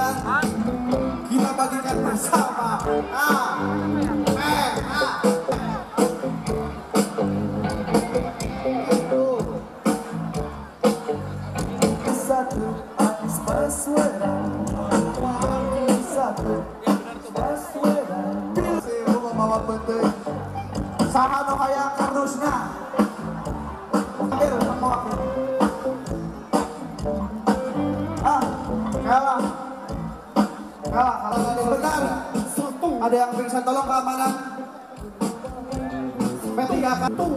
hiburan kita bagikan bersama. Satu Anies Baswedan, satu Baswedan. Saya membawa penting. Sahano kaya kardusnya. Hampir semua. Kalah. Kalau ada benar, ada yang bisa tolong keamanan. P3 kartu.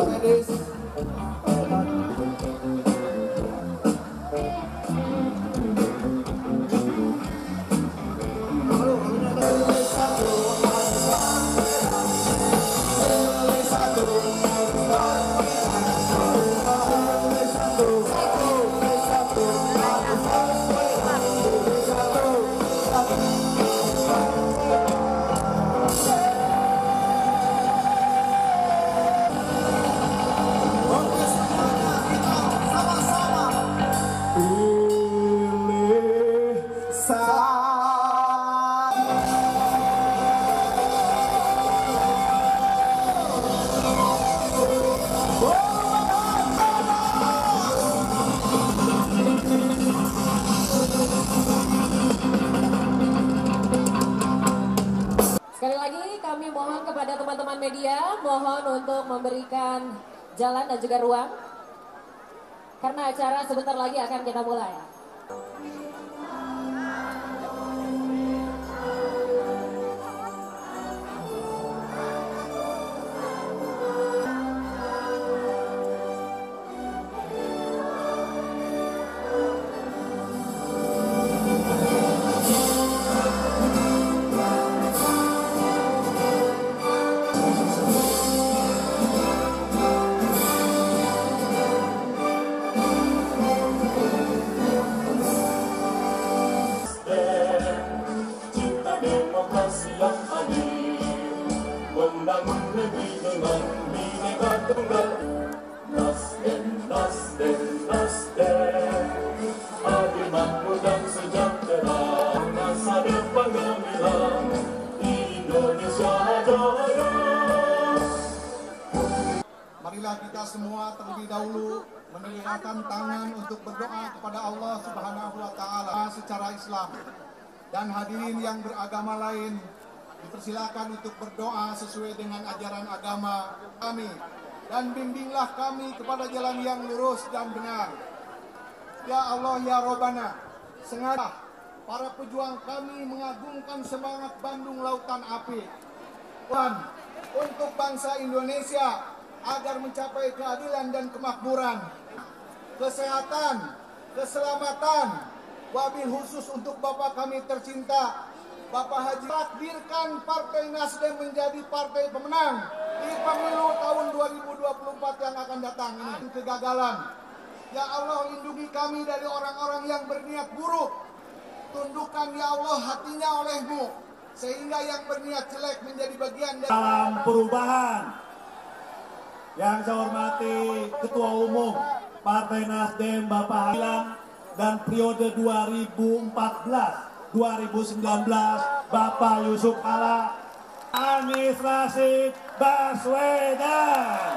Medis. Sekali lagi kami mohon kepada teman-teman media, mohon untuk memberikan jalan dan juga ruang. Karena acara sebentar lagi akan kita mulai. Membangun negeri dengan Bhinneka Tunggal. Nasdem, adil, makmur dan sejahtera. Masa depan gemilang Indonesia jaya. Marilah kita semua terlebih dahulu menegakkan tangan untuk berdoa kepada Allah Subhanahu wa Ta'ala secara Islam. Dan hadirin yang beragama lain dipersilakan untuk berdoa sesuai dengan ajaran agama kami. Dan bimbinglah kami kepada jalan yang lurus dan benar. Ya Allah, ya Robbana, sengaja para pejuang kami mengagungkan semangat Bandung Lautan Api. Dan untuk bangsa Indonesia agar mencapai keadilan dan kemakmuran, kesehatan, keselamatan, wabil khusus untuk Bapak kami tercinta, Bapak Haji. Takdirkan Partai Nasdem menjadi partai pemenang di pemilu tahun 2024 yang akan datang ini. Kegagalan, ya Allah, lindungi kami dari orang-orang yang berniat buruk. Tundukkan ya Allah hatinya oleh-Mu, sehingga yang berniat jelek menjadi bagian dari Salam perubahan. Yang saya hormati Ketua Umum Partai Nasdem Bapak Hilang, dan periode 2014-2019 Bapak Yusuf Kala, Anies Rashid Baswedan,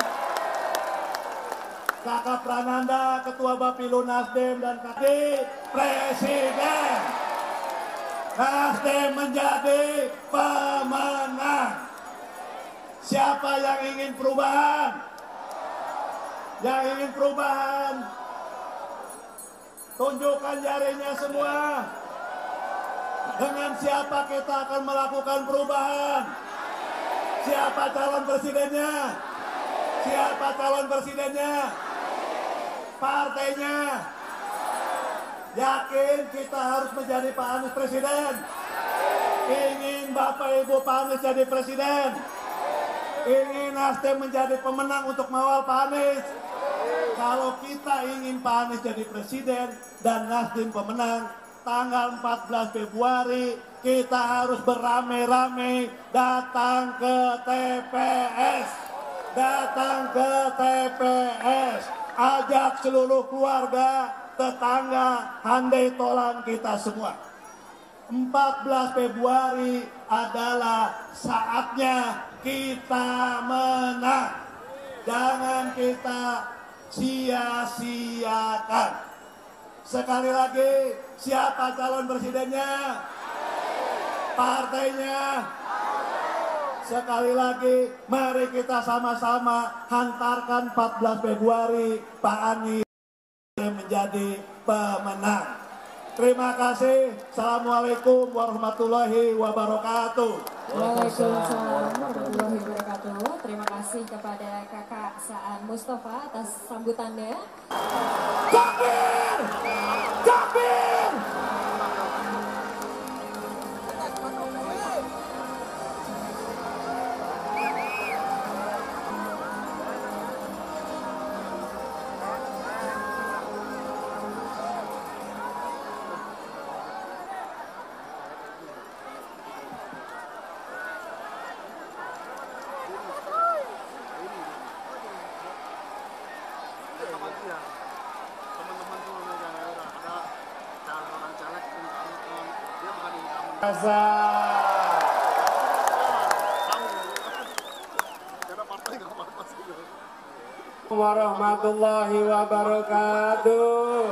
Kakak Prananda Ketua Bapilu Nasdem dan Kakak Presiden. Nasdem menjadi pemenang. Siapa yang ingin perubahan? Yang ingin perubahan, tunjukkan jarinya semua. Dengan siapa kita akan melakukan perubahan? Siapa calon presidennya? Siapa calon presidennya? Partainya. Yakin kita harus menjadi Pak Anies presiden? Ingin Bapak Ibu Pak Anies jadi presiden? Ingin Nasdem menjadi pemenang untuk mengawal Pak Anies? Kalau kita ingin Pak Anies jadi presiden dan Nasdem pemenang, tanggal 14 Februari kita harus beramai-ramai datang ke TPS. Datang ke TPS. Ajak seluruh keluarga, tetangga, handai tolan kita semua. 14 Februari adalah saatnya kita menang. Jangan kita sia-siakan. Sekali lagi, siapa calon presidennya? Partainya? Sekali lagi, mari kita sama-sama hantarkan 14 Februari Pak Anies menjadi pemenang. Terima kasih. Assalamualaikum warahmatullahi wabarakatuh. Waalaikumsalam warahmatullahi wabarakatuh. Terima kasih kepada Kakak Saan Mustafa atas sambutannya. Takbir! Takbir! Warahmatullahi wabarakatuh.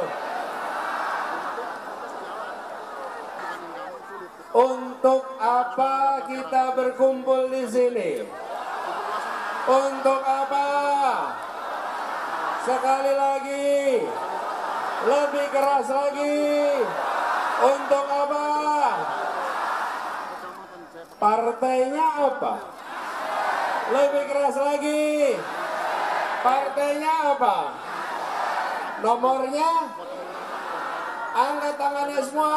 Untuk apa kita berkumpul di sini? Untuk apa? Sekali lagi, lebih keras lagi. Untuk apa? Partainya apa? Lebih keras lagi. Partainya apa? Nomornya? Angkat tangannya semua.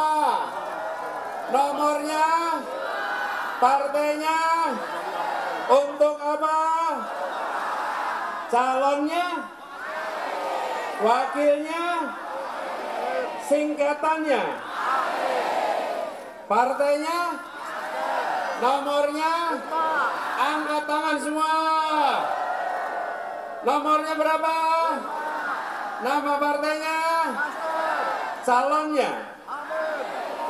Nomornya? Partainya? Untuk apa? Calonnya? Wakilnya? Singkatannya? Partainya? Nomornya? Angkat tangan semua. Nomornya berapa? Nama partainya? Calonnya?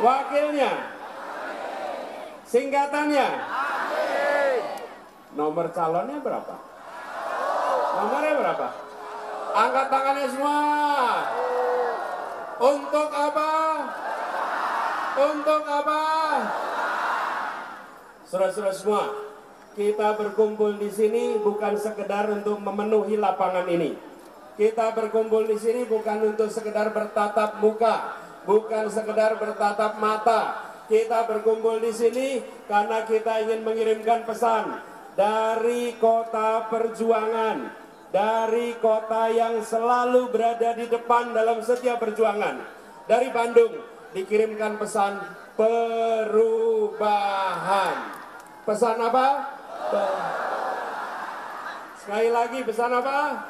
Wakilnya? Singkatannya? Nomor calonnya berapa? Nomornya berapa? Angkat tangannya semua. Untuk apa? Untuk apa? Saudara-saudara semua, kita berkumpul di sini bukan sekedar untuk memenuhi lapangan ini. Kita berkumpul di sini bukan untuk sekedar bertatap muka, bukan sekedar bertatap mata. Kita berkumpul di sini karena kita ingin mengirimkan pesan dari kota perjuangan, dari kota yang selalu berada di depan dalam setiap perjuangan. Dari Bandung dikirimkan pesan perubahan. Pesan apa? Sekali lagi pesan apa?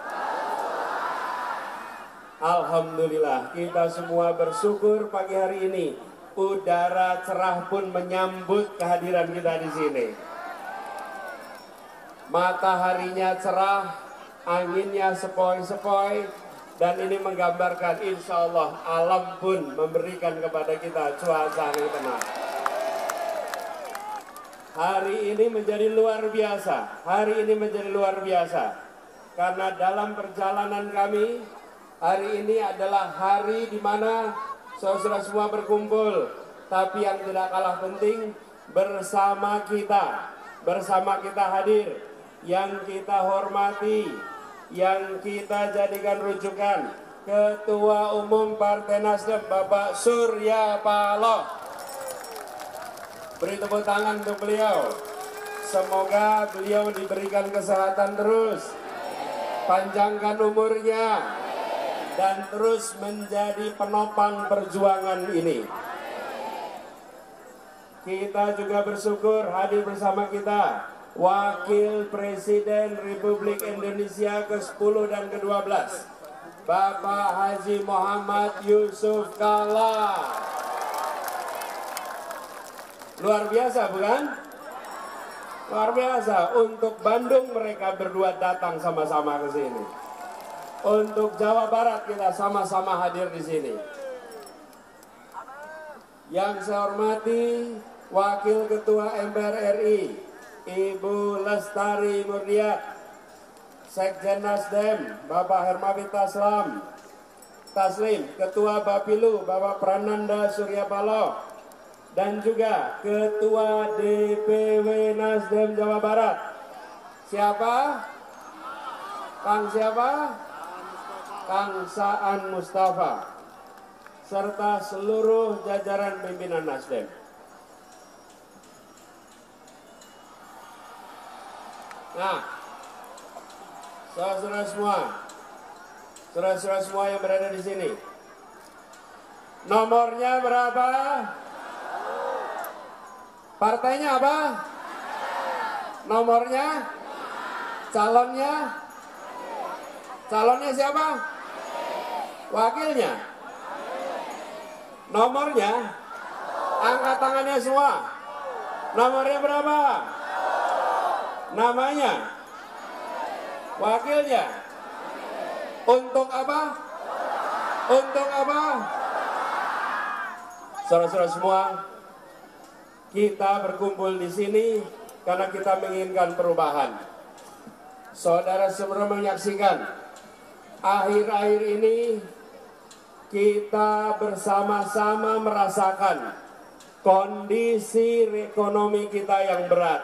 Alhamdulillah, kita semua bersyukur pagi hari ini udara cerah pun menyambut kehadiran kita di sini. Mataharinya cerah, anginnya sepoi-sepoi, dan ini menggambarkan insya Allah alam pun memberikan kepada kita cuaca yang tenang. Hari ini menjadi luar biasa. Hari ini menjadi luar biasa. Karena dalam perjalanan kami, hari ini adalah hari di mana saudara semua berkumpul. Tapi yang tidak kalah penting, bersama kita hadir. Yang kita hormati, yang kita jadikan rujukan, Ketua Umum Partai Nasdem Bapak Surya Paloh. Beri tepuk tangan untuk beliau. Semoga beliau diberikan kesehatan terus, panjangkan umurnya, dan terus menjadi penopang perjuangan ini. Kita juga bersyukur hadir bersama kita Wakil Presiden Republik Indonesia ke-10 dan ke-12, Bapak Haji Muhammad Yusuf Kalla. Luar biasa bukan? Luar biasa. Untuk Bandung mereka berdua datang sama-sama ke sini. Untuk Jawa Barat kita sama-sama hadir di sini. Yang saya hormati Wakil Ketua MPR RI, Ibu Lestari Murdiat, Sekjen Nasdem, Bapak Hermawi Taslim, Ketua Bapilu, Bapak Prananda Surya Paloh, dan juga Ketua DPW Nasdem Jawa Barat. Siapa? Kang siapa? Kang Saan Mustafa, serta seluruh jajaran pimpinan Nasdem. Nah, saudara-saudara semua yang berada di sini, nomornya berapa? Partainya apa? Nomornya? Calonnya? Calonnya siapa? Wakilnya? Nomornya? Angkat tangannya semua. Nomornya berapa? Namanya? Wakilnya? Untuk apa? Untuk apa? Saudara-saudara semua, kita berkumpul di sini karena kita menginginkan perubahan. Saudara semua menyaksikan, akhir-akhir ini kita bersama-sama merasakan kondisi ekonomi kita yang berat.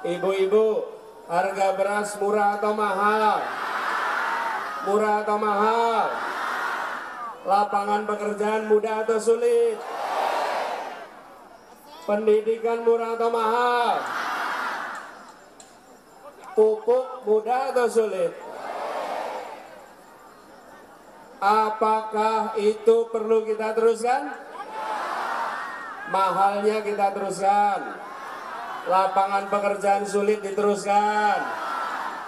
Ibu-ibu, harga beras murah atau mahal? Murah atau mahal? Lapangan pekerjaan mudah atau sulit? Pendidikan murah atau mahal? Pupuk mudah atau sulit? Apakah itu perlu kita teruskan? Mahalnya kita teruskan. Lapangan pekerjaan sulit diteruskan.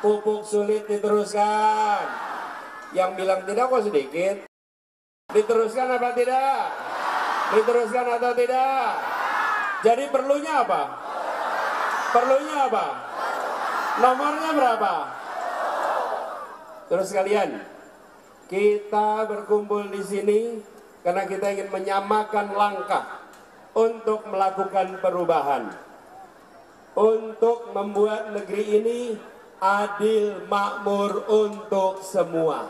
Pupuk sulit diteruskan. Yang bilang tidak kok sedikit. Diteruskan apa tidak? Diteruskan atau tidak? Jadi perlunya apa? Perlunya apa? Nomornya berapa? Terus sekalian, kita berkumpul di sini karena kita ingin menyamakan langkah untuk melakukan perubahan, untuk membuat negeri ini adil makmur untuk semua.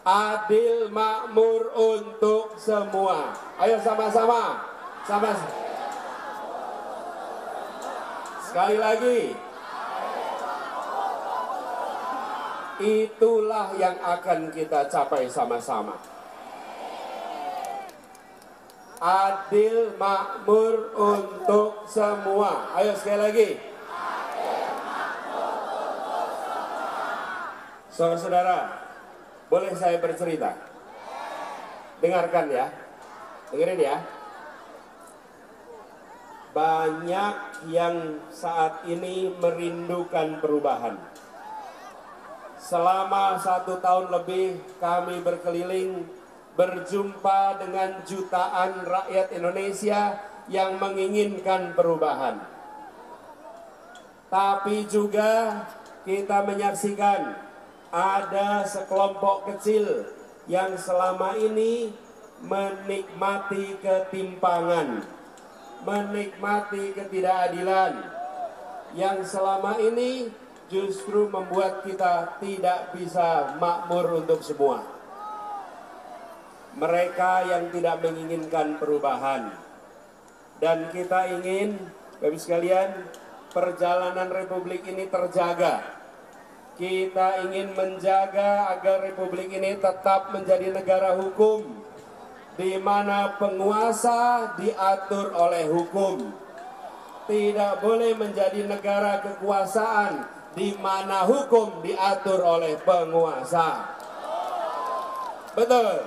Adil makmur untuk semua. Ayo sama-sama. Sekali lagi. Itulah yang akan kita capai sama-sama. Adil makmur untuk semua. Ayo sekali lagi. Saudara-saudara, boleh saya bercerita? Dengarkan ya. Dengerin ya. Banyak yang saat ini merindukan perubahan. Selama 1 tahun lebih kami berkeliling berjumpa dengan jutaan rakyat Indonesia yang menginginkan perubahan. Tapi juga kita menyaksikan ada sekelompok kecil yang selama ini menikmati ketimpangan, menikmati ketidakadilan, yang selama ini justru membuat kita tidak bisa makmur untuk semua. Mereka yang tidak menginginkan perubahan. Dan kita ingin, Bapak sekalian, perjalanan Republik ini terjaga. Kita ingin menjaga agar Republik ini tetap menjadi negara hukum, di mana penguasa diatur oleh hukum. Tidak boleh menjadi negara kekuasaan di mana hukum diatur oleh penguasa. Betul.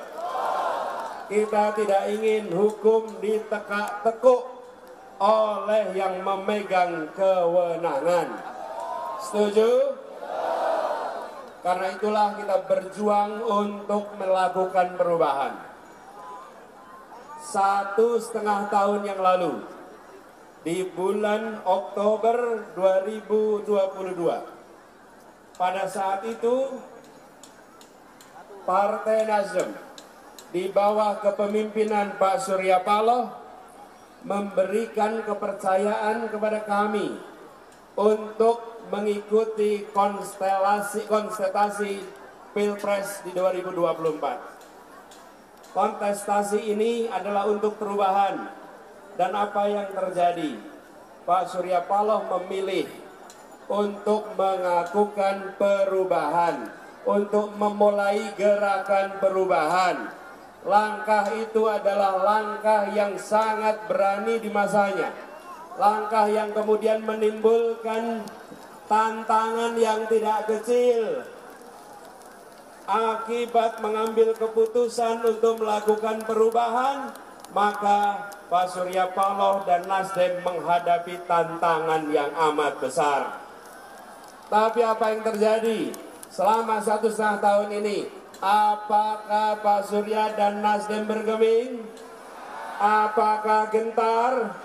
Kita tidak ingin hukum ditekuk-tekuk oleh yang memegang kewenangan. Setuju? Karena itulah kita berjuang untuk melakukan perubahan. 1,5 tahun yang lalu, di bulan Oktober 2022, pada saat itu Partai Nasdem di bawah kepemimpinan Pak Surya Paloh memberikan kepercayaan kepada kami untuk mengikuti kontestasi Pilpres di 2024. Kontestasi ini adalah untuk perubahan, dan apa yang terjadi? Pak Surya Paloh memilih untuk melakukan perubahan, untuk memulai gerakan perubahan. Langkah itu adalah langkah yang sangat berani di masanya. Langkah yang kemudian menimbulkan tantangan yang tidak kecil. Akibat mengambil keputusan untuk melakukan perubahan, maka Pak Surya Paloh dan Nasdem menghadapi tantangan yang amat besar. Tapi apa yang terjadi selama 1,5 tahun ini? Apakah Pak Surya dan Nasdem bergeming? Apakah gentar?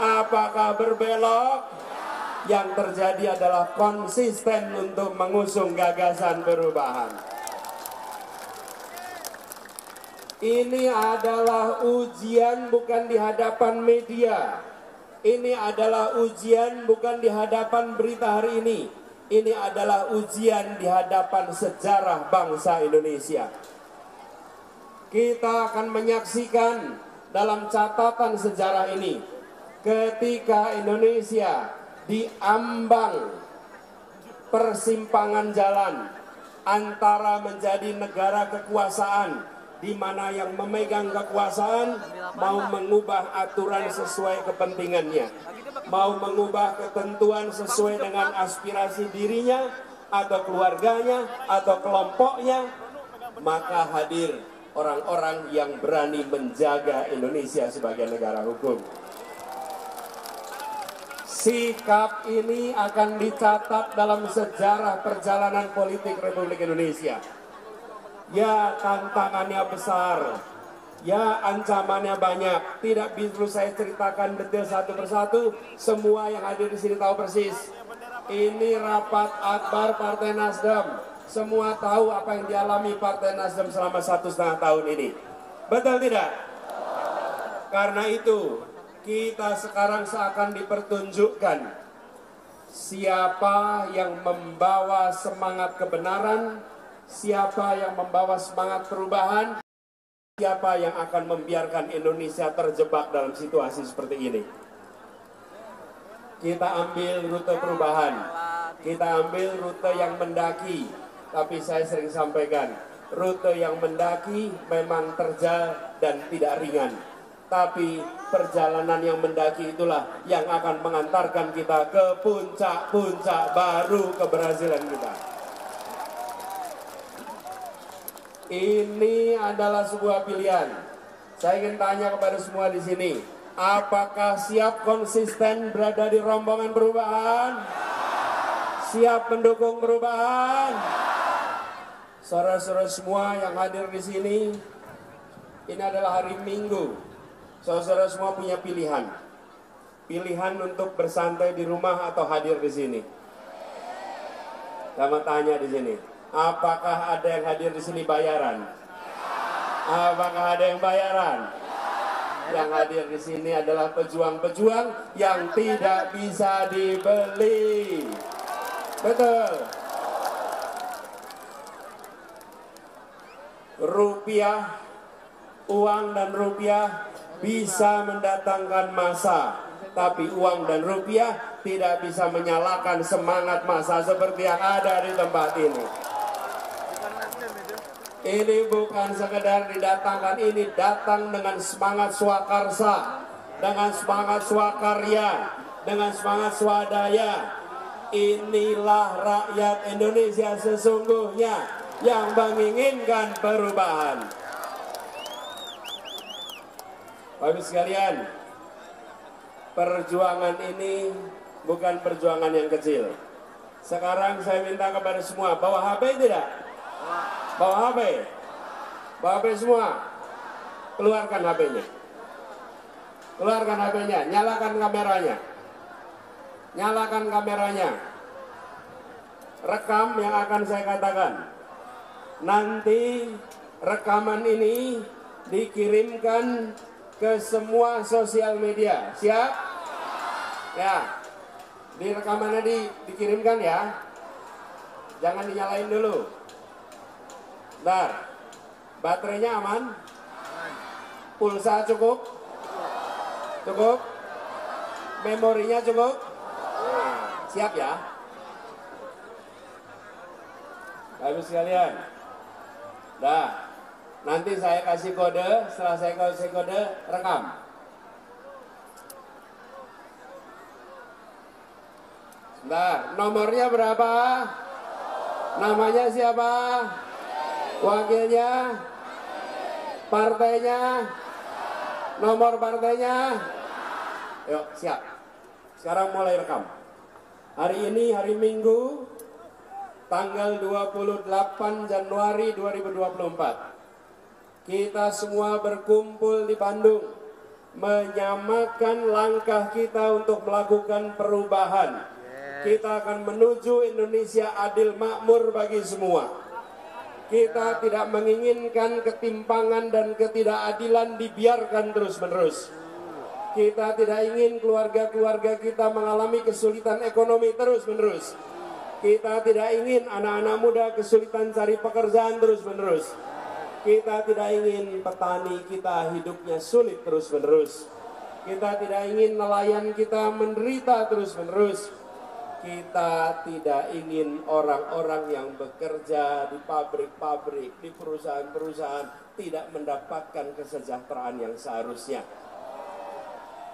Apakah berbelok? Yang terjadi adalah konsisten untuk mengusung gagasan perubahan. Ini adalah ujian bukan di hadapan media. Ini adalah ujian bukan di hadapan berita hari ini. Ini adalah ujian di hadapan sejarah bangsa Indonesia. Kita akan menyaksikan dalam catatan sejarah ini ketika Indonesia diambang persimpangan jalan antara menjadi negara kekuasaan di mana yang memegang kekuasaan mau mengubah aturan sesuai kepentingannya, mau mengubah ketentuan sesuai dengan aspirasi dirinya atau keluarganya atau kelompoknya, maka hadir orang-orang yang berani menjaga Indonesia sebagai negara hukum. Sikap ini akan dicatat dalam sejarah perjalanan politik Republik Indonesia. Ya, tantangannya besar, ya ancamannya banyak. Tidak bisa saya ceritakan detail satu persatu. Semua yang hadir di sini tahu persis. Ini rapat akbar Partai Nasdem. Semua tahu apa yang dialami Partai Nasdem selama 1,5 tahun ini. Betul tidak? Karena itu kita sekarang seakan dipertunjukkan siapa yang membawa semangat kebenaran, siapa yang membawa semangat perubahan, siapa yang akan membiarkan Indonesia terjebak dalam situasi seperti ini. Kita ambil rute perubahan, kita ambil rute yang mendaki, tapi saya sering sampaikan, rute yang mendaki memang terjal dan tidak ringan. Tapi perjalanan yang mendaki itulah yang akan mengantarkan kita ke puncak-puncak baru keberhasilan kita. Ini adalah sebuah pilihan. Saya ingin tanya kepada semua di sini, apakah siap konsisten berada di rombongan perubahan? Siap mendukung perubahan? Saudara-saudara semua yang hadir di sini, ini adalah hari Minggu. Saudara semua punya pilihan. Pilihan untuk bersantai di rumah atau hadir di sini. Saya tanya di sini, apakah ada yang hadir di sini bayaran? Apakah ada yang bayaran? Yang hadir di sini adalah pejuang-pejuang yang tidak bisa dibeli. Betul. Rupiah, uang dan rupiah bisa mendatangkan massa, tapi uang dan rupiah tidak bisa menyalakan semangat massa seperti yang ada di tempat ini. Ini bukan sekedar didatangkan, ini datang dengan semangat swakarsa, dengan semangat swakarya, dengan semangat swadaya. Inilah rakyat Indonesia sesungguhnya yang menginginkan perubahan. Bapak sekalian, perjuangan ini bukan perjuangan yang kecil. Sekarang saya minta kepada semua, bawa HP tidak? Bawa HP? Bawa HP semua? Keluarkan HP-nya. Keluarkan HP-nya, nyalakan kameranya. Nyalakan kameranya. rekam yang akan saya katakan. Nanti rekaman ini dikirimkan ke semua sosial media. Siap? Ya. Di rekamannya dikirimkan ya. Jangan dinyalain dulu. Bentar. Baterainya aman? Pulsa cukup? Cukup? Memorinya cukup? Nah, siap ya? Bapak sekalian. Dah. Nanti saya kasih kode, setelah saya kasih kode, rekam. Bentar, nomornya berapa? Namanya siapa? Wakilnya? Partainya? Nomor partainya? Yuk, siap. Sekarang mulai rekam. Hari ini hari Minggu, tanggal 28 Januari 2024. Kita semua berkumpul di Bandung, menyamakan langkah kita untuk melakukan perubahan. Kita akan menuju Indonesia adil makmur bagi semua. Kita tidak menginginkan ketimpangan dan ketidakadilan dibiarkan terus-menerus. Kita tidak ingin keluarga-keluarga kita mengalami kesulitan ekonomi terus-menerus. Kita tidak ingin anak-anak muda kesulitan cari pekerjaan terus-menerus. Kita tidak ingin petani kita hidupnya sulit terus-menerus. Kita tidak ingin nelayan kita menderita terus-menerus. Kita tidak ingin orang-orang yang bekerja di pabrik-pabrik, di perusahaan-perusahaan tidak mendapatkan kesejahteraan yang seharusnya.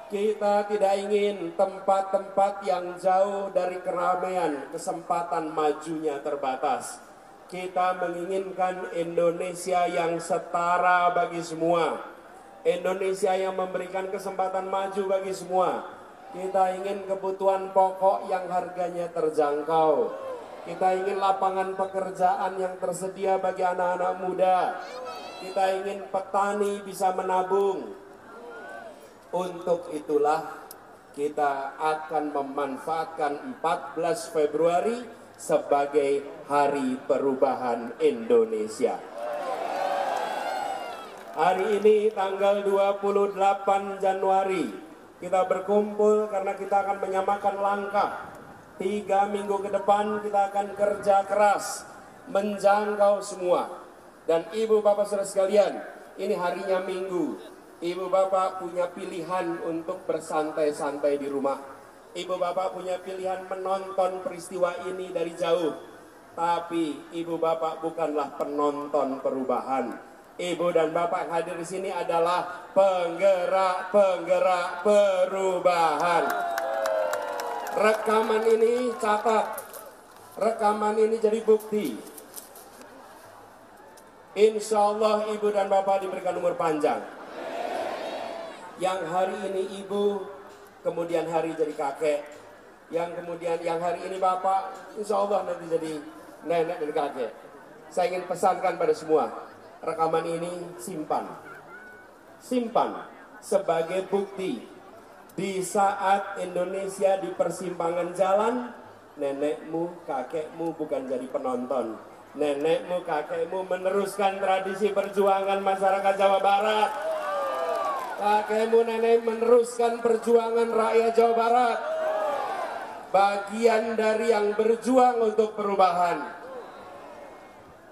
Kita tidak ingin tempat-tempat yang jauh dari keramaian, kesempatan majunya terbatas. Kita menginginkan Indonesia yang setara bagi semua. Indonesia yang memberikan kesempatan maju bagi semua. Kita ingin kebutuhan pokok yang harganya terjangkau. Kita ingin lapangan pekerjaan yang tersedia bagi anak-anak muda. Kita ingin petani bisa menabung. Untuk itulah kita akan memanfaatkan 14 Februari sebagai Hari Perubahan Indonesia. Hari ini tanggal 28 Januari kita berkumpul karena kita akan menyamakan langkah. 3 minggu ke depan kita akan kerja keras menjangkau semua. Dan ibu bapak saudara sekalian, ini harinya Minggu. Ibu bapak punya pilihan untuk bersantai-santai di rumah. Ibu bapak punya pilihan menonton peristiwa ini dari jauh. Tapi ibu bapak bukanlah penonton perubahan. Ibu dan bapak yang hadir di sini adalah penggerak-penggerak perubahan. Rekaman ini catat. Rekaman ini jadi bukti. Insya Allah ibu dan bapak diberikan umur panjang. Yang hari ini ibu, kemudian hari jadi kakek, yang kemudian yang hari ini bapak, insya Allah nanti jadi nenek dan kakek. Saya ingin pesankan pada semua, rekaman ini simpan sebagai bukti. Di saat Indonesia di persimpangan jalan, nenekmu, kakekmu bukan jadi penonton. Nenekmu, kakekmu meneruskan tradisi perjuangan masyarakat Jawa Barat. Kakekmu, nenek meneruskan perjuangan rakyat Jawa Barat. Bagian dari yang berjuang untuk perubahan.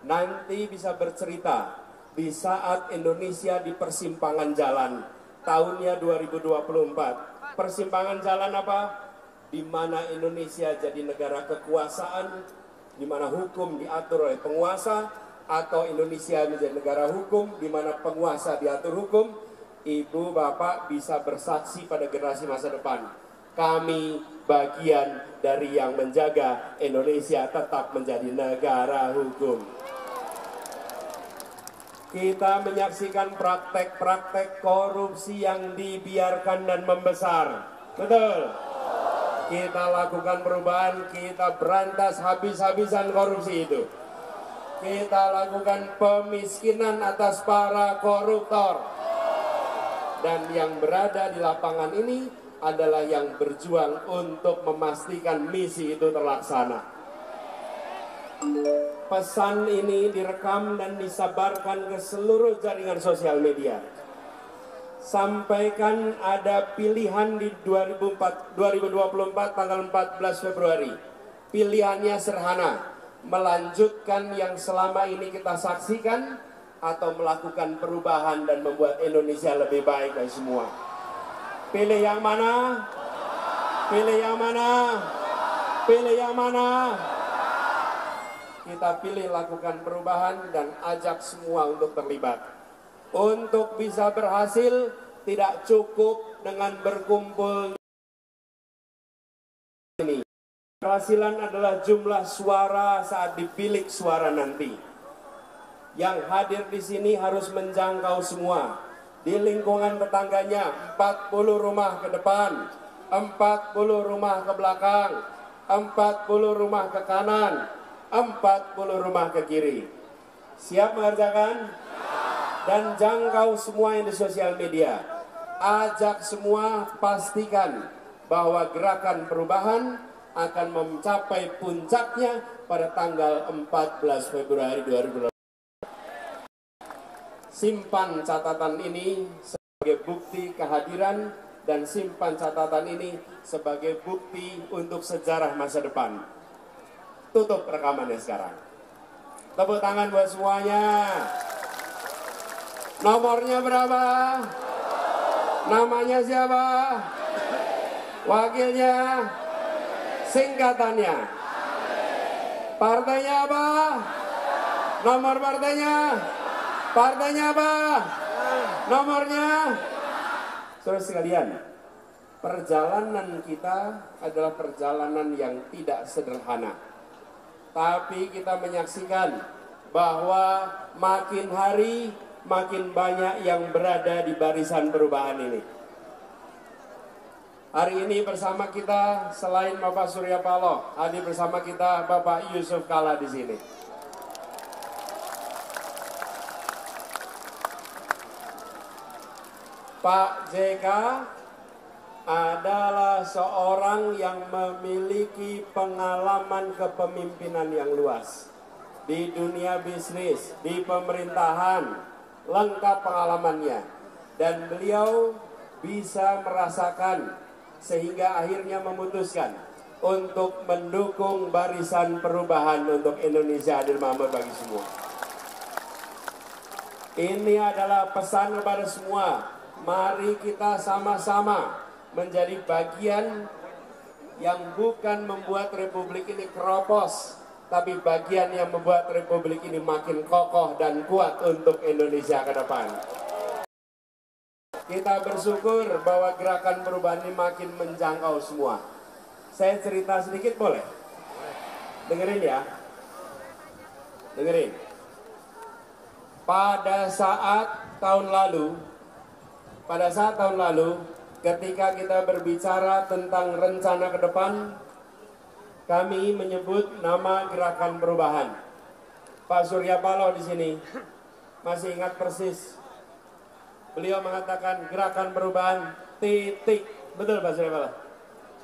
Nanti bisa bercerita di saat Indonesia di persimpangan jalan. Tahunnya 2024. Persimpangan jalan apa? Di mana Indonesia jadi negara kekuasaan, di mana hukum diatur oleh penguasa, atau Indonesia menjadi negara hukum, di mana penguasa diatur hukum. Ibu, bapak bisa bersaksi pada generasi masa depan. Kami bagian dari yang menjaga Indonesia tetap menjadi negara hukum. Kita menyaksikan praktek-praktek korupsi yang dibiarkan dan membesar. Betul? Kita lakukan perubahan, kita berantas habis-habisan korupsi itu. Kita lakukan pemiskinan atas para koruptor. Dan yang berada di lapangan ini adalah yang berjuang untuk memastikan misi itu terlaksana. pesan ini direkam dan disebarkan ke seluruh jaringan sosial media. Sampaikan ada pilihan di 2024 tanggal 14 Februari. Pilihannya sederhana, melanjutkan yang selama ini kita saksikan atau melakukan perubahan dan membuat Indonesia lebih baik bagi semua. Pilih yang mana? Pilih yang mana? Pilih yang mana? Kita pilih lakukan perubahan dan ajak semua untuk terlibat. Untuk bisa berhasil, tidak cukup dengan berkumpul ini. Keberhasilan adalah jumlah suara saat di bilik suara nanti. Yang hadir di sini harus menjangkau semua. Di lingkungan tetangganya, 40 rumah ke depan, 40 rumah ke belakang, 40 rumah ke kanan, 40 rumah ke kiri. Siap mengerjakan? Dan jangkau semua yang di sosial media. Ajak semua, pastikan bahwa gerakan perubahan akan mencapai puncaknya pada tanggal 14 Februari 2020. Simpan catatan ini sebagai bukti kehadiran dan simpan catatan ini sebagai bukti untuk sejarah masa depan. Tutup rekamannya sekarang. Tepuk tangan buat semuanya. Nomornya berapa? Namanya siapa? Wakilnya? Singkatannya? Partainya apa? Nomor partainya? Partainya apa? Nomornya? Saudara sekalian, perjalanan kita adalah perjalanan yang tidak sederhana. Tapi kita menyaksikan bahwa makin hari makin banyak yang berada di barisan perubahan ini. Hari ini bersama kita selain Bapak Surya Paloh, hadir bersama kita Bapak Yusuf Kalla di sini. Pak JK adalah seorang yang memiliki pengalaman kepemimpinan yang luas. Di dunia bisnis, di pemerintahan, lengkap pengalamannya. Dan beliau bisa merasakan sehingga akhirnya memutuskan untuk mendukung barisan perubahan untuk Indonesia adil makmur bagi semua. Ini adalah pesan kepada semua. Mari kita sama-sama menjadi bagian yang bukan membuat republik ini keropos, tapi bagian yang membuat republik ini makin kokoh dan kuat untuk Indonesia ke depan. Kita bersyukur bahwa gerakan perubahan ini makin menjangkau semua. Saya cerita sedikit boleh? Dengerin ya. Dengerin. Pada saat tahun lalu, ketika kita berbicara tentang rencana ke depan, kami menyebut nama gerakan perubahan. Pak Surya Paloh di sini masih ingat persis. Beliau mengatakan gerakan perubahan titik. Betul Pak Surya Paloh?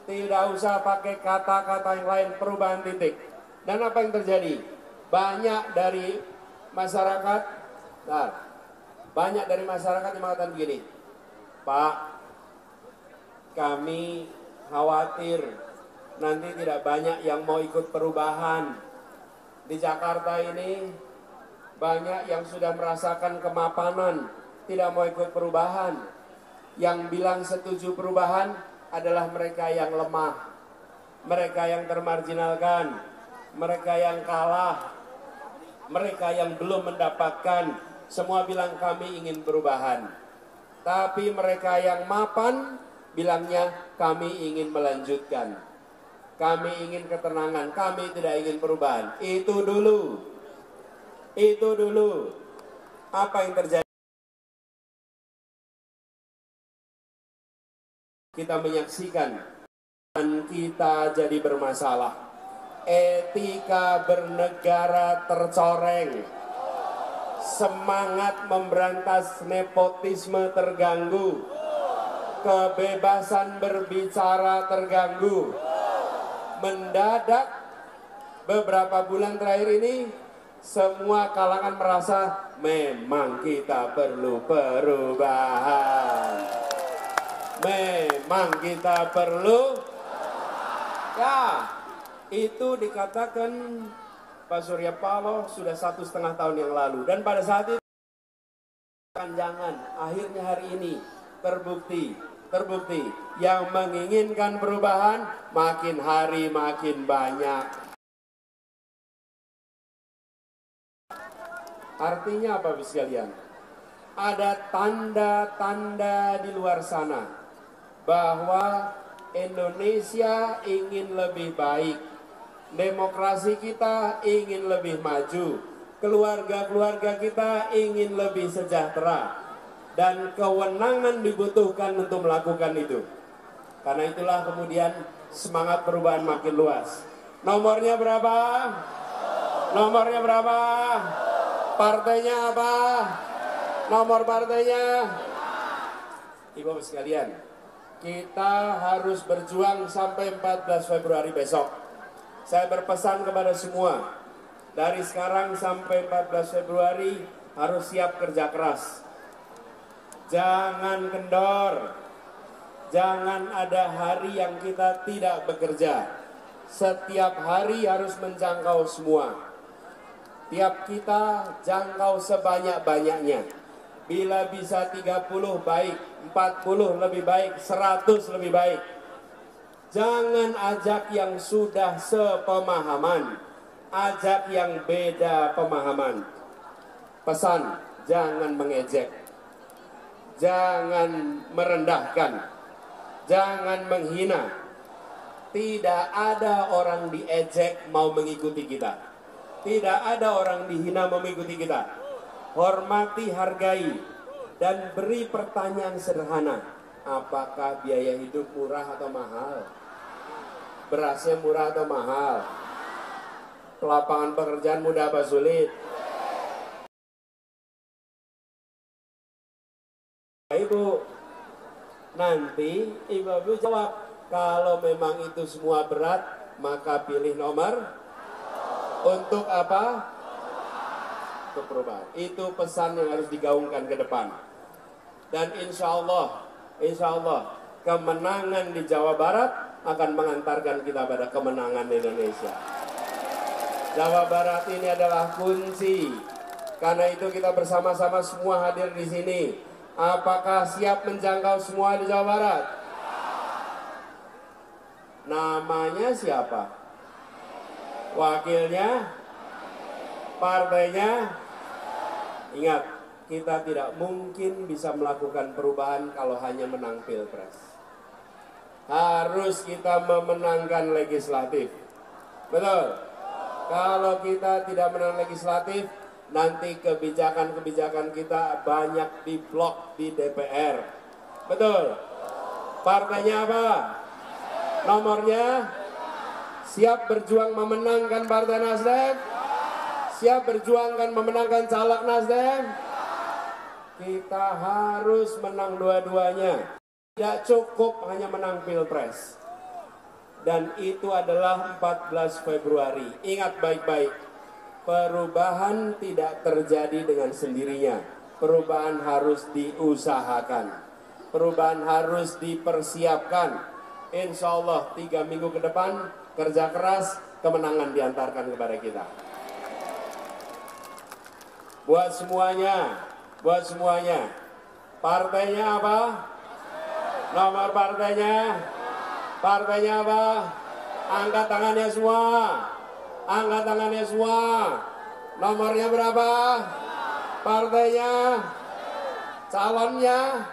Tidak usah pakai kata-kata yang lain, perubahan titik. Dan apa yang terjadi? Banyak dari masyarakat, yang mengatakan begini, Pak, kami khawatir nanti tidak banyak yang mau ikut perubahan. Di Jakarta ini banyak yang sudah merasakan kemapanan, tidak mau ikut perubahan. Yang bilang setuju perubahan adalah mereka yang lemah, mereka yang termarginalkan, mereka yang kalah, mereka yang belum mendapatkan. Semua bilang kami ingin perubahan. Tapi mereka yang mapan bilangnya kami ingin melanjutkan. Kami ingin ketenangan, kami tidak ingin perubahan. Itu dulu. Apa yang terjadi? Kita menyaksikan dan kita jadi bermasalah. Etika bernegara tercoreng. Semangat memberantas nepotisme terganggu. Kebebasan berbicara terganggu. Mendadak beberapa bulan terakhir ini semua kalangan merasa memang kita perlu perubahan. Memang kita perlu. Ya, itu dikatakan Pak Surya Paloh sudah 1,5 tahun yang lalu. Dan pada saat itu, jangan, akhirnya hari ini terbukti yang menginginkan perubahan makin hari makin banyak. Artinya apa, Bapak sekalian? Ada tanda-tanda di luar sana bahwa Indonesia ingin lebih baik, demokrasi kita ingin lebih maju, keluarga-keluarga kita ingin lebih sejahtera, dan kewenangan dibutuhkan untuk melakukan itu. Karena itulah kemudian semangat perubahan makin luas. Nomornya berapa? Nomornya berapa? Partainya apa? Nomor partainya? Ibu-ibu sekalian, kita harus berjuang sampai 14 Februari besok. Saya berpesan kepada semua, dari sekarang sampai 14 Februari harus siap kerja keras. Jangan kendor. Jangan ada hari yang kita tidak bekerja. Setiap hari harus menjangkau semua. Tiap kita jangkau sebanyak-banyaknya. Bila bisa 30 baik, 40 lebih baik, 100 lebih baik. Jangan ajak yang sudah sepemahaman, ajak yang beda pemahaman. Pesan, jangan mengejek, jangan merendahkan, jangan menghina. Tidak ada orang diejek mau mengikuti kita. Tidak ada orang dihina mau mengikuti kita. Hormati, hargai, dan beri pertanyaan sederhana. Apakah biaya hidup murah atau mahal? Berasnya murah atau mahal? Lapangan pekerjaan mudah apa sulit? Ibu, nanti ibu-ibu jawab. Kalau memang itu semua berat, maka pilih nomor. Untuk apa? Untuk perubahan. Itu pesan yang harus digaungkan ke depan. Dan insya Allah, kemenangan di Jawa Barat akan mengantarkan kita pada kemenangan Indonesia. Jawa Barat ini adalah kunci. Karena itu kita bersama-sama semua hadir di sini. Apakah siap menjangkau semua di Jawa Barat? Namanya siapa? Wakilnya? Partainya? Ingat, kita tidak mungkin bisa melakukan perubahan kalau hanya menang pilpres. Harus kita memenangkan legislatif. Betul? Kalau kita tidak menang legislatif, nanti kebijakan-kebijakan kita banyak diblok di DPR. Betul? Partainya apa? Nomornya? Siap berjuang memenangkan Partai Nasdem? Siap berjuangkan memenangkan caleg Nasdem? Kita harus menang dua-duanya. Tidak cukup hanya menang pilpres. Dan itu adalah 14 Februari. Ingat baik-baik. Perubahan tidak terjadi dengan sendirinya. Perubahan harus diusahakan. Perubahan harus dipersiapkan. Insya Allah 3 minggu ke depan, kerja keras, kemenangan diantarkan kepada kita. Buat semuanya, partainya apa? Nomor partainya apa? Angkat tangannya semua. Nomornya berapa? Partainya, calonnya,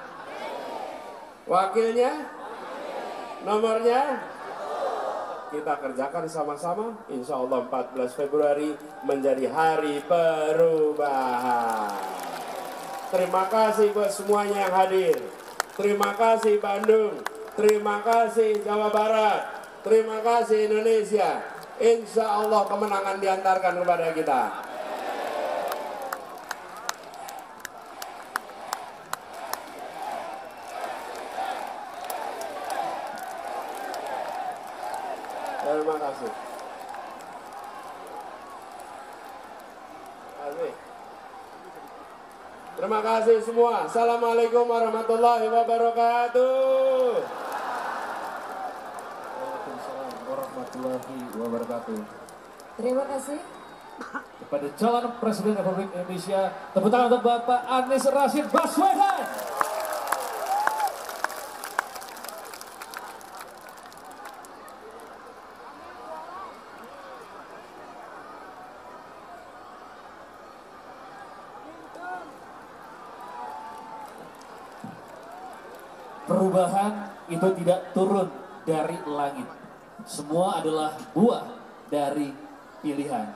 wakilnya, nomornya. Kita kerjakan sama-sama. Insya Allah 14 Februari menjadi hari perubahan. Terima kasih buat semuanya yang hadir. Terima kasih Bandung. Terima kasih Jawa Barat. Terima kasih Indonesia. Insya Allah kemenangan diantarkan kepada kita. Terima kasih. Terima kasih semua. Assalamualaikum warahmatullahi wabarakatuh. Waalaikumsalam warahmatullahi wabarakatuh. Terima kasih. Kepada calon Presiden Republik Indonesia, tepuk tangan untuk Bapak Anies Rashid Baswedan. Perubahan itu tidak turun dari langit. Semua adalah buah dari pilihan,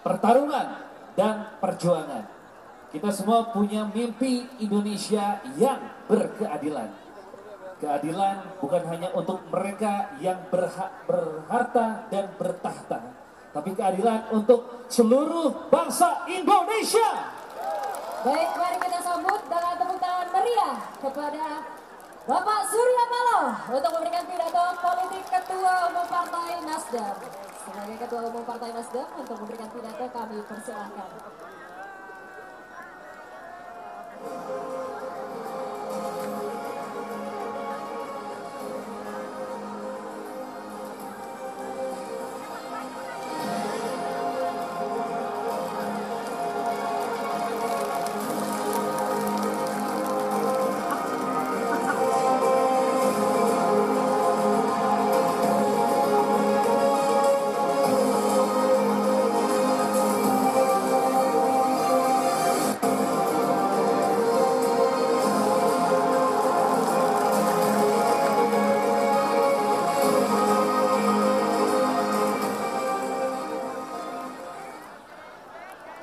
pertarungan, dan perjuangan. Kita semua punya mimpi Indonesia yang berkeadilan. Keadilan bukan hanya untuk mereka yang berharta dan bertahta, tapi keadilan untuk seluruh bangsa Indonesia. Baik, mari kita sambut dengan tepuk tangan meriah kepada Bapak Surya Paloh untuk memberikan pidato politik Ketua Umum Partai Nasdem. Sebagai Ketua Umum Partai Nasdem untuk memberikan pidato kami persilahkan.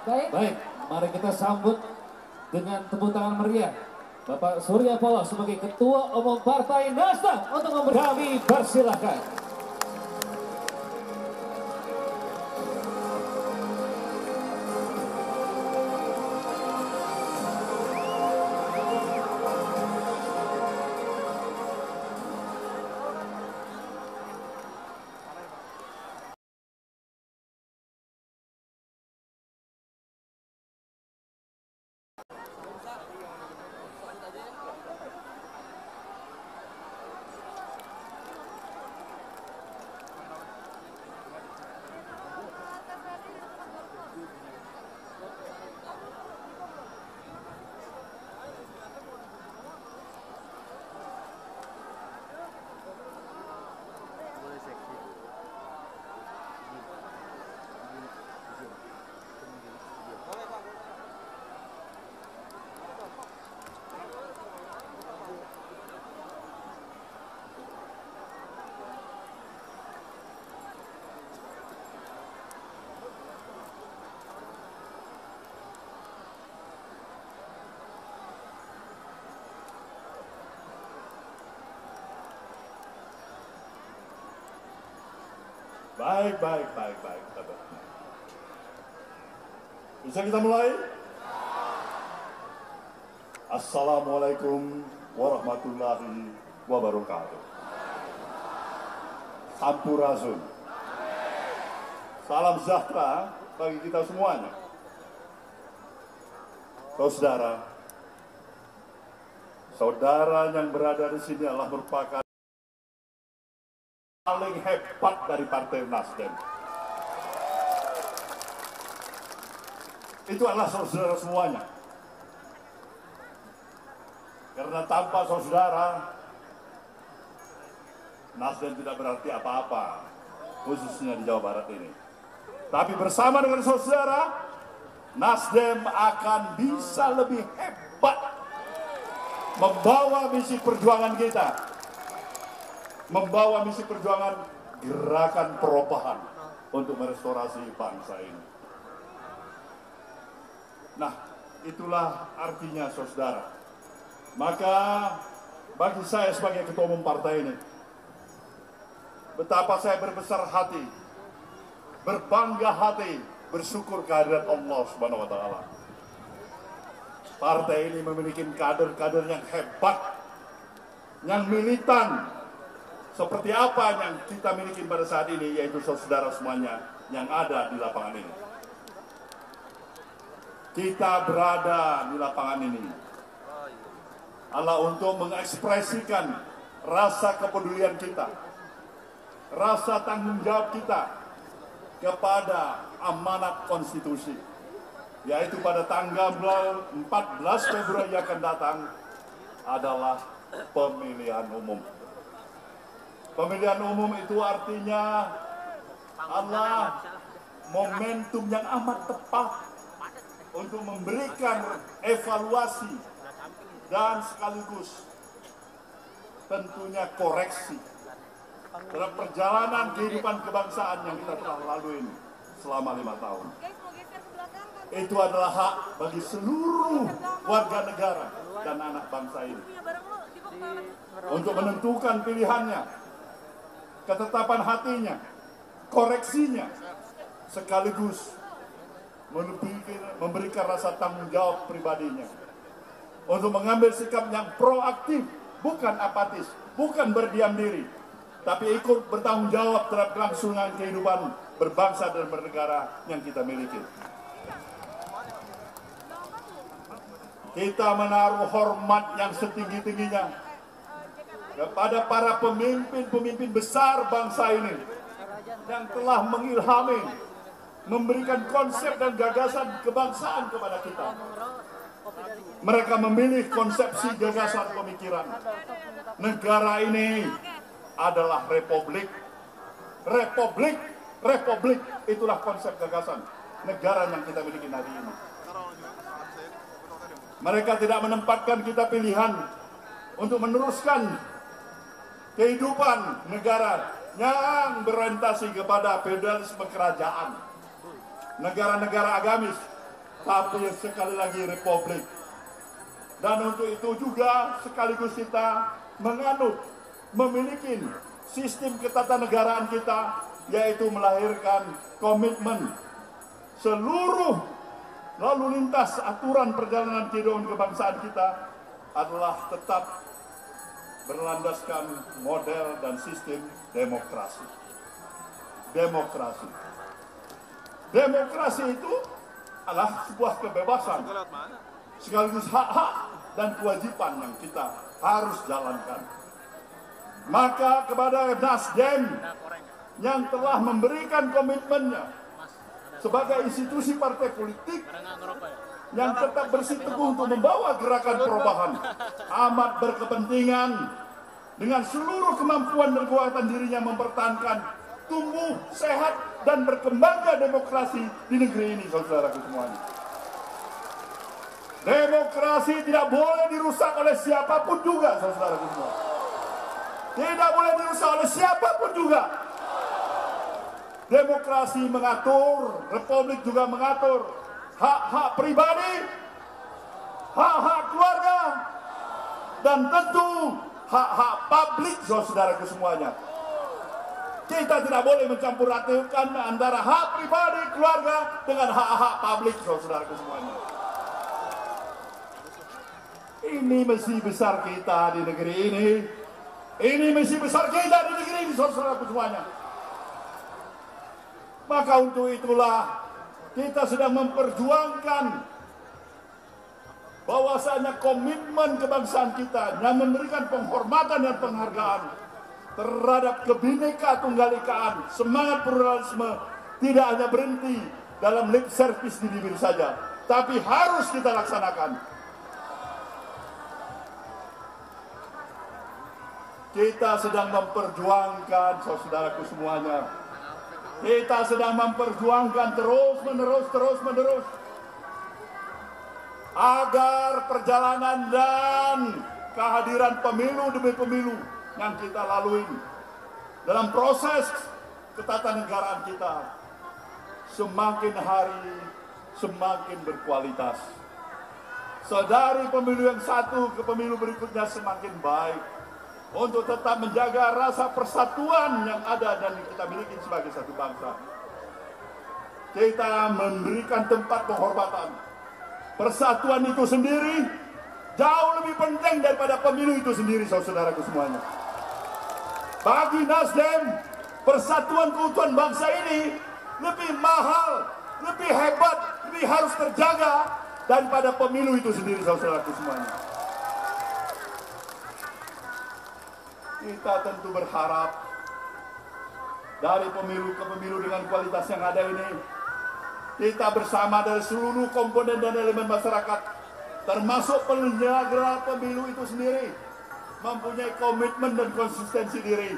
Baik, mari kita sambut dengan tepuk tangan meriah Bapak Surya Paloh sebagai Ketua Umum Partai Nasdem untuk memberi kami persilahkan. Baik. Bisa kita mulai? Assalamualaikum warahmatullahi wabarakatuh. Sampurasun. Salam sejahtera bagi kita semuanya. Saudara yang berada di sini adalah merupakan paling hebat dari Partai Nasdem. Itu adalah saudara semuanya. Karena tanpa saudara, Nasdem tidak berarti apa-apa, khususnya di Jawa Barat ini. Tapi bersama dengan saudara, Nasdem akan bisa lebih hebat membawa misi perjuangan kita. Membawa misi perjuangan gerakan perubahan untuk merestorasi bangsa ini. Nah, itulah artinya saudara. Maka bagi saya sebagai ketua umum partai ini, betapa saya berbesar hati, berbangga hati, bersyukur kehadirat Allah Subhanahu wa taala. Partai ini memiliki kader-kader yang hebat, yang militan, seperti apa yang kita miliki pada saat ini, yaitu saudara semuanya yang ada di lapangan ini. kita berada di lapangan ini adalah untuk mengekspresikan rasa kepedulian kita, rasa tanggung jawab kita kepada amanat konstitusi, yaitu pada tanggal 14 Februari yang akan datang adalah pemilihan umum. Pemilihan umum itu artinya adalah momentum yang amat tepat untuk memberikan evaluasi dan sekaligus tentunya koreksi dalam perjalanan kehidupan kebangsaan yang kita telah lalui selama 5 tahun. Itu adalah hak bagi seluruh warga negara dan anak bangsa ini untuk menentukan pilihannya, ketetapan hatinya, koreksinya, sekaligus memberikan rasa tanggung jawab pribadinya untuk mengambil sikap yang proaktif, bukan apatis, bukan berdiam diri, tapi ikut bertanggung jawab terhadap kelangsungan kehidupan berbangsa dan bernegara yang kita miliki. Kita menaruh hormat yang setinggi-tingginya kepada para pemimpin-pemimpin besar bangsa ini yang telah mengilhami, memberikan konsep dan gagasan kebangsaan kepada kita. Mereka memilih konsepsi gagasan pemikiran. Negara ini adalah republik. Republik, republik, itulah konsep gagasan negara yang kita miliki hari ini. Mereka tidak menempatkan kita pilihan untuk meneruskan kehidupan negara yang berorientasi kepada feudalisme kerajaan, negara-negara agamis, tapi sekali lagi republik. Dan untuk itu juga sekaligus kita menganut, memiliki sistem ketatanegaraan kita, yaitu melahirkan komitmen seluruh lalu lintas aturan perjalanan kehidupan kebangsaan kita adalah tetap berlandaskan model dan sistem demokrasi. Demokrasi. Demokrasi itu adalah sebuah kebebasan, sekaligus hak-hak dan kewajiban yang kita harus jalankan. Maka kepada Nasdem yang telah memberikan komitmennya sebagai institusi partai politik yang tetap bersikukuh untuk membawa gerakan perubahan, amat berkepentingan dengan seluruh kemampuan dan kekuatan dirinya mempertahankan tumbuh, sehat, dan berkembangnya demokrasi di negeri ini, saudaraku semuanya. Demokrasi tidak boleh dirusak oleh siapapun juga, saudaraku semua. Tidak boleh dirusak oleh siapapun juga. Demokrasi mengatur, republik juga mengatur hak-hak pribadi, hak-hak keluarga, dan tentu hak-hak publik, saudaraku semuanya. Kita tidak boleh mencampur adukan antara hak pribadi, keluarga, dengan hak-hak publik, saudaraku semuanya. Ini misi besar kita di negeri ini. Ini misi besar kita di negeri ini, saudaraku semuanya. Maka untuk itulah kita sedang memperjuangkan bahwasanya komitmen kebangsaan kita yang memberikan penghormatan dan penghargaan terhadap Bhinneka Tunggal Ika, semangat pluralisme tidak hanya berhenti dalam lip service di bibir saja, tapi harus kita laksanakan. Kita sedang memperjuangkan, saudaraku semuanya. Kita sedang memperjuangkan terus-menerus agar perjalanan dan kehadiran pemilu demi pemilu yang kita lalui dalam proses ketatanegaraan kita semakin hari semakin berkualitas. Dari pemilu yang satu ke pemilu berikutnya semakin baik, untuk tetap menjaga rasa persatuan yang ada dan kita miliki sebagai satu bangsa. Kita memberikan tempat penghormatan. Persatuan itu sendiri jauh lebih penting daripada pemilu itu sendiri, saudaraku semuanya. Bagi Nasdem, persatuan keutuhan bangsa ini lebih mahal, lebih hebat, lebih harus terjaga daripada pemilu itu sendiri, saudaraku semuanya. Kita tentu berharap dari pemilu ke pemilu dengan kualitas yang ada ini, kita bersama dari seluruh komponen dan elemen masyarakat, termasuk penyelenggara pemilu itu sendiri, mempunyai komitmen dan konsistensi diri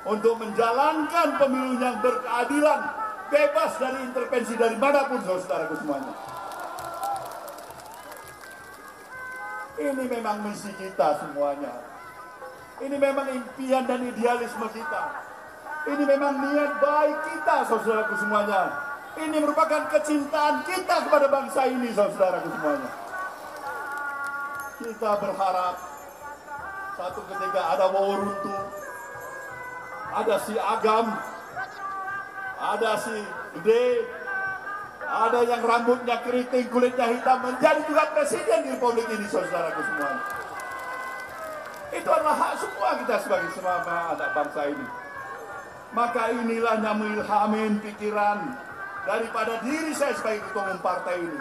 untuk menjalankan pemilu yang berkeadilan, bebas dari intervensi dari manapun, saudaraku semuanya. Ini memang misi kita semuanya. Ini memang impian dan idealisme kita. Ini memang niat baik kita, saudaraku semuanya. Ini merupakan kecintaan kita kepada bangsa ini, saudaraku semuanya. Kita berharap satu ketika ada Wawuruntu, ada si Agam, ada si Gede, ada yang rambutnya keriting, kulitnya hitam, menjadi juga presiden di Republik ini, saudaraku semuanya. Itu adalah hak semua kita sebagai semua anak bangsa ini. Maka inilah yang mengilhamin pikiran daripada diri saya sebagai ketua umum partai ini.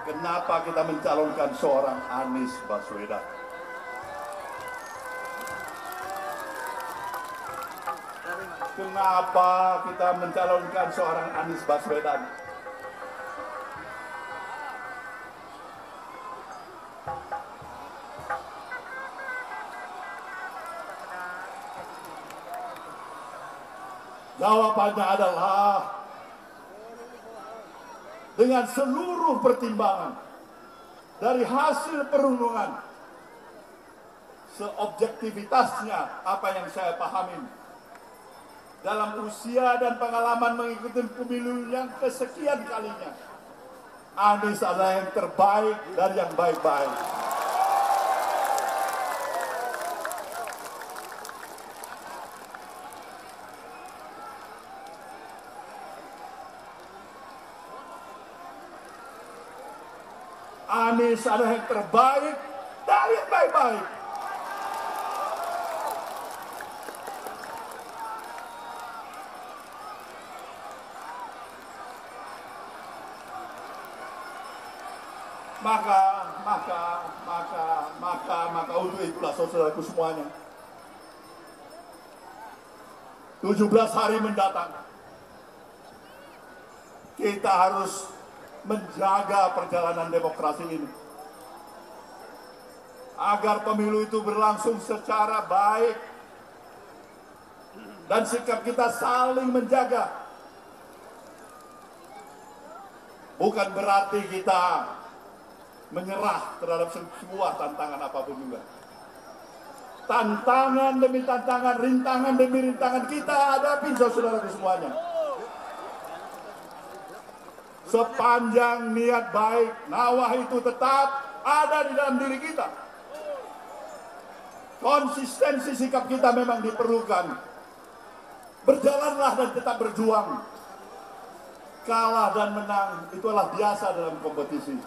Kenapa kita mencalonkan seorang Anies Baswedan? Kenapa kita mencalonkan seorang Anies Baswedan? Jawabannya adalah dengan seluruh pertimbangan dari hasil perundungan, seobjektivitasnya apa yang saya pahami dalam usia dan pengalaman mengikuti pemilu yang kesekian kalinya, Anies adalah yang terbaik dari yang baik-baik. Anies adalah yang terbaik dari yang baik-baik. Maka untuk itulah saudaraku semuanya, 17 hari mendatang kita harus menjaga perjalanan demokrasi ini agar pemilu itu berlangsung secara baik dan sikap kita saling menjaga. Bukan berarti kita menyerah terhadap sebuah tantangan apapun juga. Tantangan demi tantangan, rintangan demi rintangan kita hadapi, saudaraku semuanya. Sepanjang niat baik, nawah itu tetap ada di dalam diri kita. Konsistensi sikap kita memang diperlukan. Berjalanlah dan tetap berjuang. Kalah dan menang itu adalah biasa dalam kompetisi.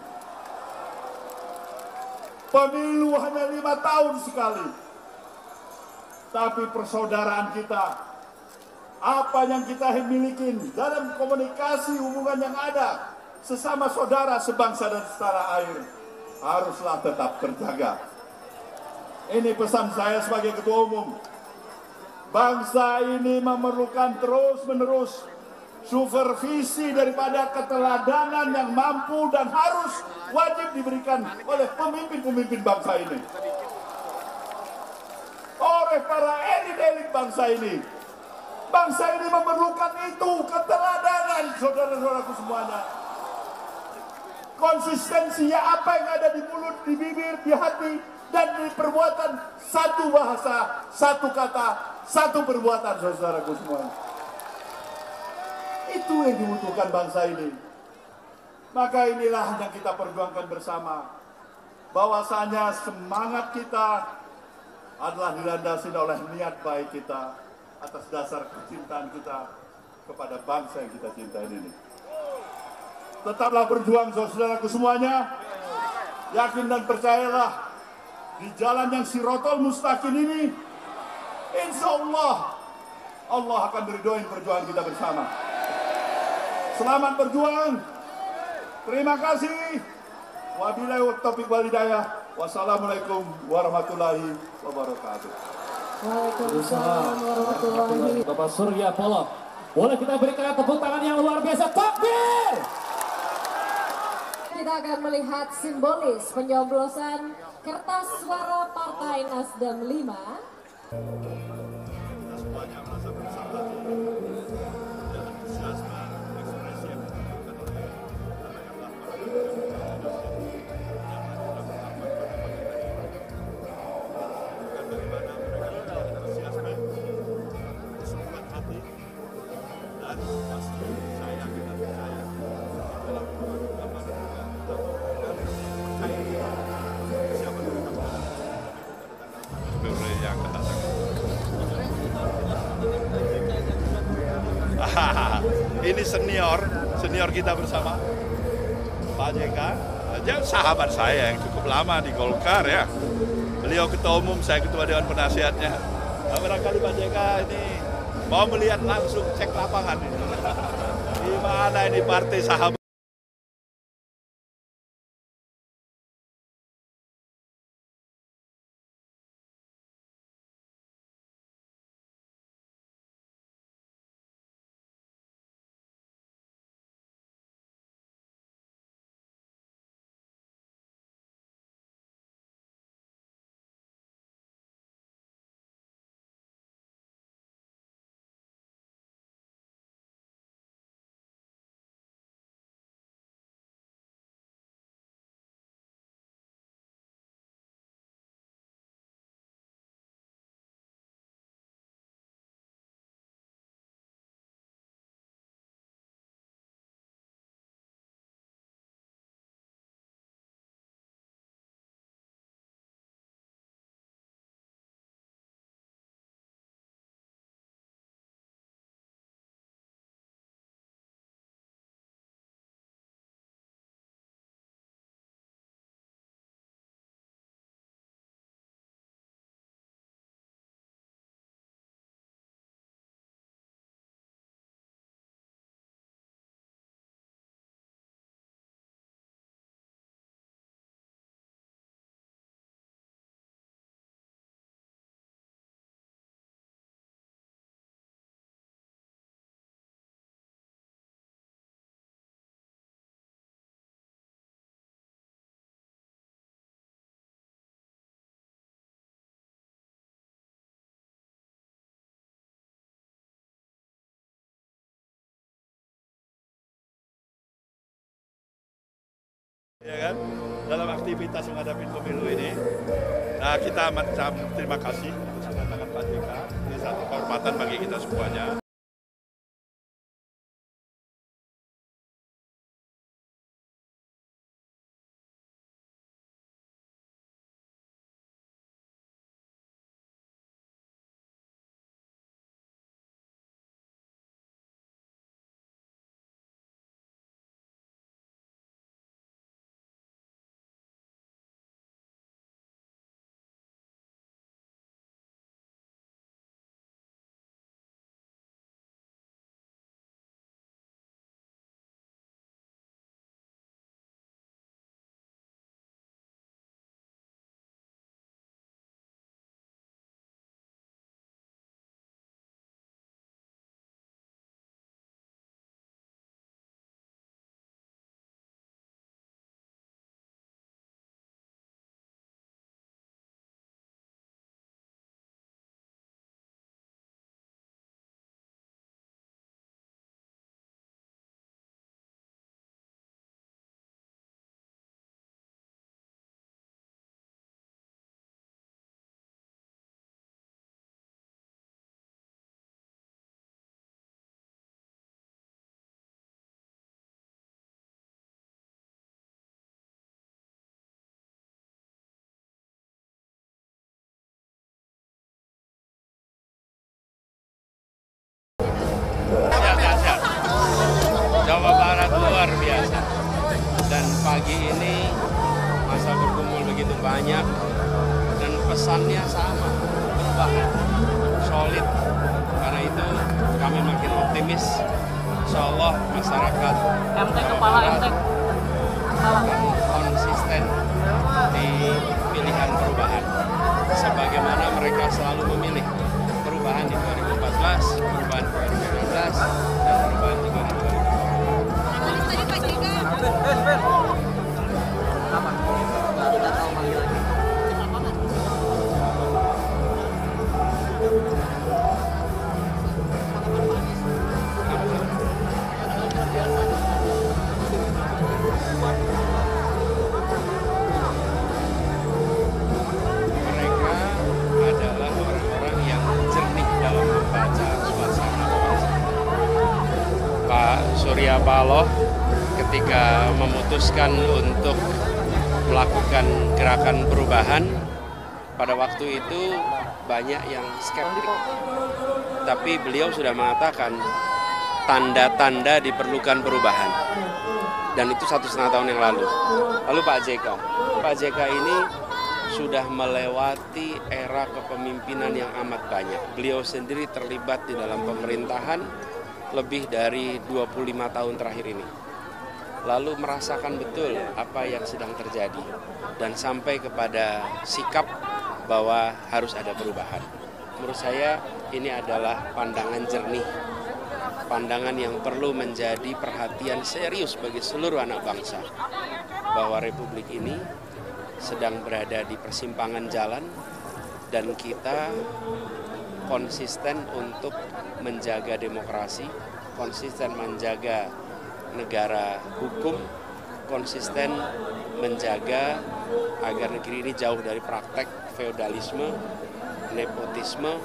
Pemilu hanya 5 tahun sekali. Tapi persaudaraan kita, apa yang kita miliki dalam komunikasi hubungan yang ada sesama saudara sebangsa dan setanah air, haruslah tetap terjaga. Ini pesan saya sebagai ketua umum. Bangsa ini memerlukan terus-menerus supervisi daripada keteladanan yang mampu dan harus wajib diberikan oleh pemimpin-pemimpin bangsa ini, oleh para elit-elit bangsa ini. Bangsa ini memerlukan itu, keteladanan, saudara-saudaraku semuanya. Konsistensinya apa yang ada di mulut, di bibir, di hati, dan di perbuatan, satu bahasa, satu kata, satu perbuatan, saudaraku semuanya. Itu yang dibutuhkan bangsa ini. Maka inilah yang kita perjuangkan bersama. Bahwasanya semangat kita adalah dilandasi oleh niat baik kita atas dasar kecintaan kita kepada bangsa yang kita cintai ini. Tetaplah berjuang, saudaraku semuanya. Yakin dan percayalah di jalan yang Sirotol Mustaqim ini, insya Allah, Allah akan meridhoi perjuangan kita bersama. Selamat berjuang. Terima kasih. Wabillahi taufiq wal hidayah. Wassalamualaikum warahmatullahi wabarakatuh. Waalaikumsalam warahmatullahi. Bapak Surya Paloh. Boleh kita berikan tepuk tangan yang luar biasa. Takbir! Kita akan melihat simbolis penyoblosan kertas suara Partai Nasdem 5. Ini senior kita bersama Pak JK, dia sahabat saya yang cukup lama di Golkar ya. Beliau ketua umum, saya ketua dewan penasihatnya. Nah, barangkali Pak JK ini mau melihat langsung cek lapangan ini. Gimana ini partai sahabat. Ya kan, dalam aktivitas menghadapi pemilu ini, nah kita macam terima kasih atas kedatangan Pak JK. Ini satu kehormatan bagi kita semuanya. Jawa Barat luar biasa. Dan pagi ini masa berkumpul begitu banyak dan pesannya sama, perubahan, solid. Karena itu kami makin optimis insya Allah masyarakat konsisten di pilihan perubahan sebagaimana mereka selalu memilih perubahan di 2014, perubahan 2019, dan perubahan di 2024. Surya Paloh ketika memutuskan untuk melakukan gerakan perubahan, pada waktu itu banyak yang skeptik. Tapi beliau sudah mengatakan tanda-tanda diperlukan perubahan. Dan itu 1,5 tahun yang lalu. Lalu Pak JK ini sudah melewati era kepemimpinan yang amat banyak. Beliau sendiri terlibat di dalam pemerintahan lebih dari 25 tahun terakhir ini. Lalu merasakan betul apa yang sedang terjadi dan sampai kepada sikap bahwa harus ada perubahan. Menurut saya ini adalah pandangan jernih, pandangan yang perlu menjadi perhatian serius bagi seluruh anak bangsa, bahwa Republik ini sedang berada di persimpangan jalan dan kita konsisten untuk menjaga demokrasi, konsisten menjaga negara hukum, konsisten menjaga agar negeri ini jauh dari praktek feodalisme, nepotisme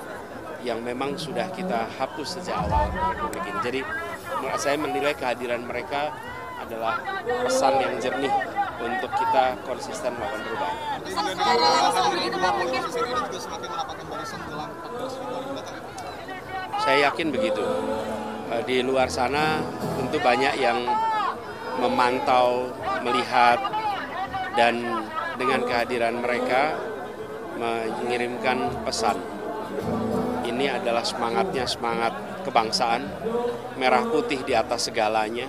yang memang sudah kita hapus sejak awal Republik ini. Jadi saya menilai kehadiran mereka adalah pesan yang jernih untuk kita konsisten melakukan perubahan. Saya yakin begitu. Di luar sana tentu banyak yang memantau, melihat, dan dengan kehadiran mereka mengirimkan pesan. Ini adalah semangatnya, semangat kebangsaan, merah putih di atas segalanya,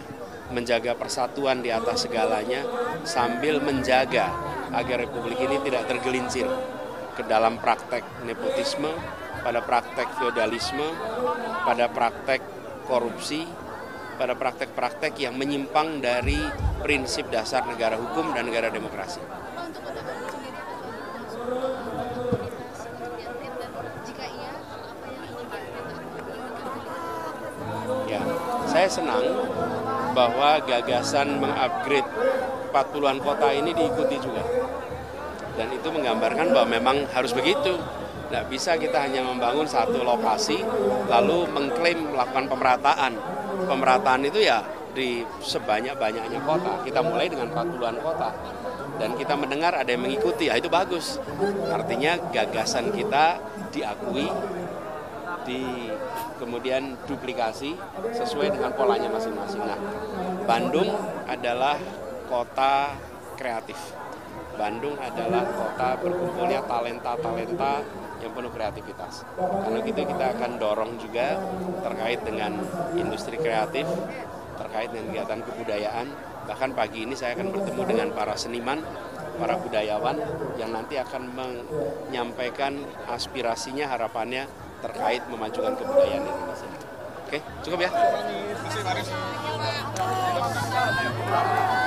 menjaga persatuan di atas segalanya, sambil menjaga agar Republik ini tidak tergelincir ke dalam praktek nepotisme, pada praktek feodalisme, pada praktek korupsi, pada praktek-praktek yang menyimpang dari prinsip dasar negara hukum dan negara demokrasi. Ya, saya senang bahwa gagasan mengupgrade 40-an kota ini diikuti juga. Dan itu menggambarkan bahwa memang harus begitu. Tidak bisa kita hanya membangun satu lokasi, lalu mengklaim melakukan pemerataan. Pemerataan itu ya di sebanyak-banyaknya kota. Kita mulai dengan 40-an kota. Dan kita mendengar ada yang mengikuti, ya itu bagus. Artinya gagasan kita diakui, kemudian duplikasi sesuai dengan polanya masing-masing. Nah, Bandung adalah kota kreatif. Bandung adalah kota berkumpulnya talenta-talenta yang penuh kreativitas. Karena gitu kita akan dorong juga terkait dengan industri kreatif, terkait dengan kegiatan kebudayaan. Bahkan pagi ini saya akan bertemu dengan para seniman, para budayawan yang nanti akan menyampaikan aspirasinya, harapannya terkait memajukan kebudayaan Indonesia. Oke, cukup ya? Terima kasih, Pak.